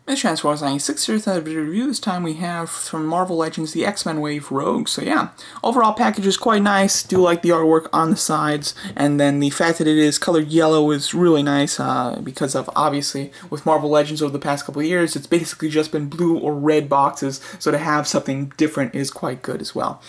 This Transformers 96 here, another video review. This time we have from Marvel Legends the X-Men Wave Rogue. So yeah, overall package is quite nice. Do like the artwork on the sides, and then the fact that it is colored yellow is really nice because of, obviously, with Marvel Legends over the past couple of years, it's basically just been blue or red boxes, so to have something different is quite good as well.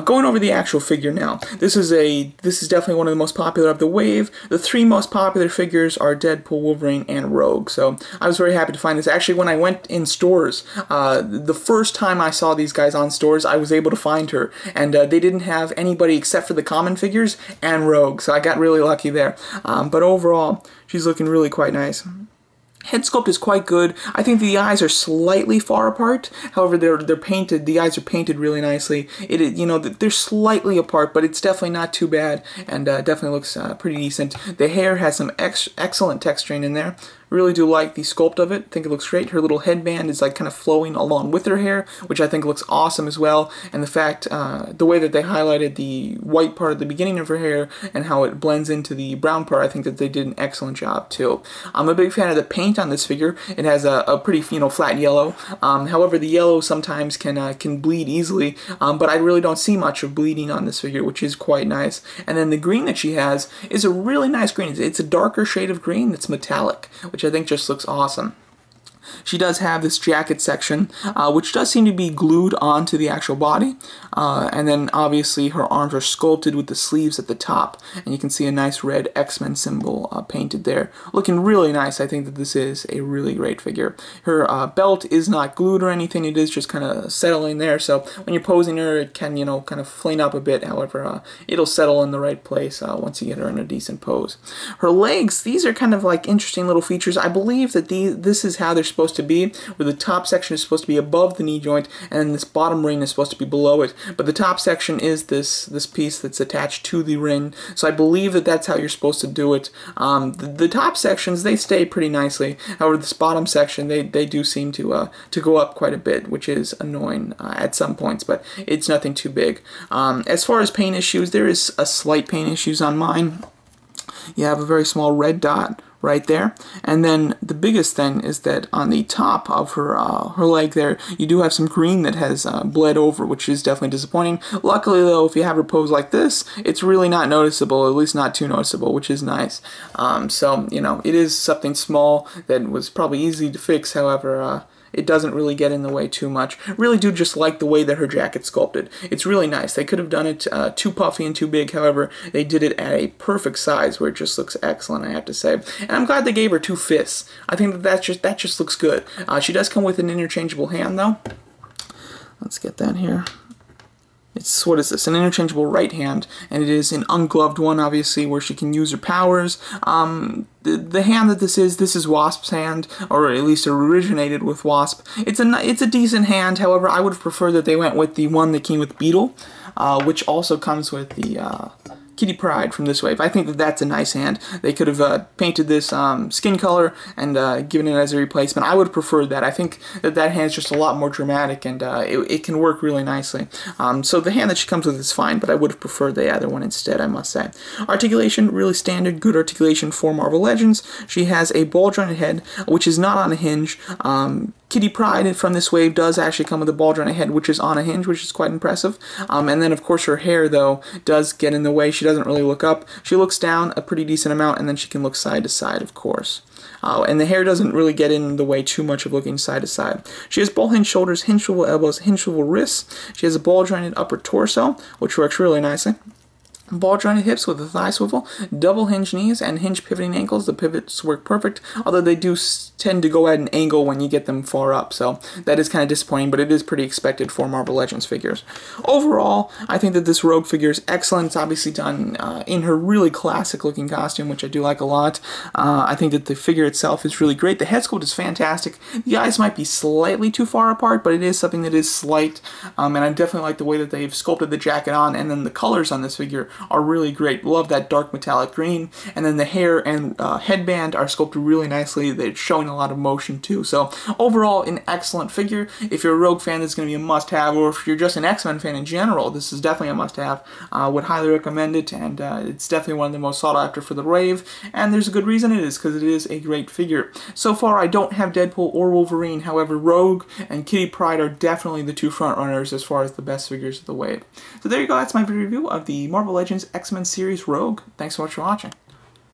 Going over the actual figure now, this is definitely one of the most popular of the wave. The three most popular figures are Deadpool, Wolverine, and Rogue. So I was very happy to find this. Actually, when I went in stores, the first time I saw these guys on stores, I was able to find her, and they didn't have anybody except for the common figures and Rogue, so I got really lucky there. But overall, she's looking really quite nice. Head sculpt is quite good. I think the eyes are slightly far apart. However, they're painted. The eyes are painted really nicely. They're slightly apart, but it's definitely not too bad, and definitely looks pretty decent. The hair has some excellent texturing in there. Really do like the sculpt of it. I think it looks great. Her little headband is like kind of flowing along with her hair, which I think looks awesome as well. And the fact, the way that they highlighted the white part at the beginning of her hair and how it blends into the brown part, I think that they did an excellent job too. I'm a big fan of the paint on this figure. It has a pretty flat yellow. However, the yellow sometimes can bleed easily, but I really don't see much of bleeding on this figure, which is quite nice. And then the green that she has is a really nice green. It's a darker shade of green that's metallic, which I think just looks awesome. She does have this jacket section, which does seem to be glued onto the actual body, and then obviously her arms are sculpted with the sleeves at the top, and you can see a nice red X-Men symbol painted there. Looking really nice. I think that this is a really great figure. Her belt is not glued or anything, it is just kind of settling there, so when you're posing her, it can, kind of flame up a bit. However, it'll settle in the right place once you get her in a decent pose. Her legs, these are kind of like interesting little features. I believe that this is how they're supposed to be, where the top section is supposed to be above the knee joint and this bottom ring is supposed to be below it, but the top section is this piece that's attached to the ring, so I believe that that's how you're supposed to do it. The top sections, they stay pretty nicely. However, this bottom section, they do seem to go up quite a bit, which is annoying at some points, but it's nothing too big. As far as paint issues, there is a slight paint issues on mine. You have a very small red dot right there, and then the biggest thing is that on the top of her leg there, you do have some green that has bled over, which is definitely disappointing. Luckily though, if you have her pose like this, it's really not noticeable, at least not too noticeable, which is nice. So it is something small that was probably easy to fix. However, it doesn't really get in the way too much. Really do just like the way that her jacket's sculpted. It's really nice. They could have done it too puffy and too big. However, they did it at a perfect size where it just looks excellent, I have to say. And I'm glad they gave her 2 fists. I think that just looks good. She does come with an interchangeable hand though. Let's get that here. What is this? An interchangeable right hand, and it is an ungloved one, obviously, where she can use her powers. The hand that this is Wasp's hand, or at least originated with Wasp. It's a decent hand. However, I would have preferred that they went with the one that came with Beetle, which also comes with the Kitty Pryde from this wave. I think that that's a nice hand. They could have painted this skin color and given it as a replacement. I would have preferred that. I think that hand is just a lot more dramatic, and it can work really nicely. So the hand that she comes with is fine, but I would have preferred the other one instead, I must say. Articulation, really standard, good articulation for Marvel Legends. She has a ball-jointed head, which is not on a hinge. Kitty Pryde from this wave does actually come with a ball-jointed head, which is on a hinge, which is quite impressive. And then, of course, her hair, though, does get in the way. She doesn't really look up. She looks down a pretty decent amount, and then she can look side to side, of course. And the hair doesn't really get in the way too much of looking side to side. She has ball hinge shoulders, hinge swivel elbows, hinge swivel wrists. She has a ball-jointed upper torso, which works really nicely. Ball-jointed hips with a thigh swivel, double hinge knees, and hinge pivoting ankles. The pivots work perfect, although they do tend to go at an angle when you get them far up, so that is kind of disappointing, but it is pretty expected for Marvel Legends figures. Overall, I think that this Rogue figure is excellent. It's obviously done in her really classic-looking costume, which I do like a lot. I think that the figure itself is really great. The head sculpt is fantastic. The eyes might be slightly too far apart, but it is something that is slight, and I definitely like the way that they've sculpted the jacket on, and then the colors on this figure are really great. Love that dark metallic green, and then the hair and headband are sculpted really nicely. They're showing a lot of motion too. So overall, an excellent figure. If you're a Rogue fan, this is going to be a must-have, or if you're just an X-Men fan in general, this is definitely a must-have. Would highly recommend it, and it's definitely one of the most sought after for the Rave, and there's a good reason it is, because it is a great figure. So far, I don't have Deadpool or Wolverine. However, Rogue and Kitty Pryde are definitely the two front runners as far as the best figures of the wave. So there you go. That's my review of the Marvel Legends X-Men series Rogue. Thanks so much for watching.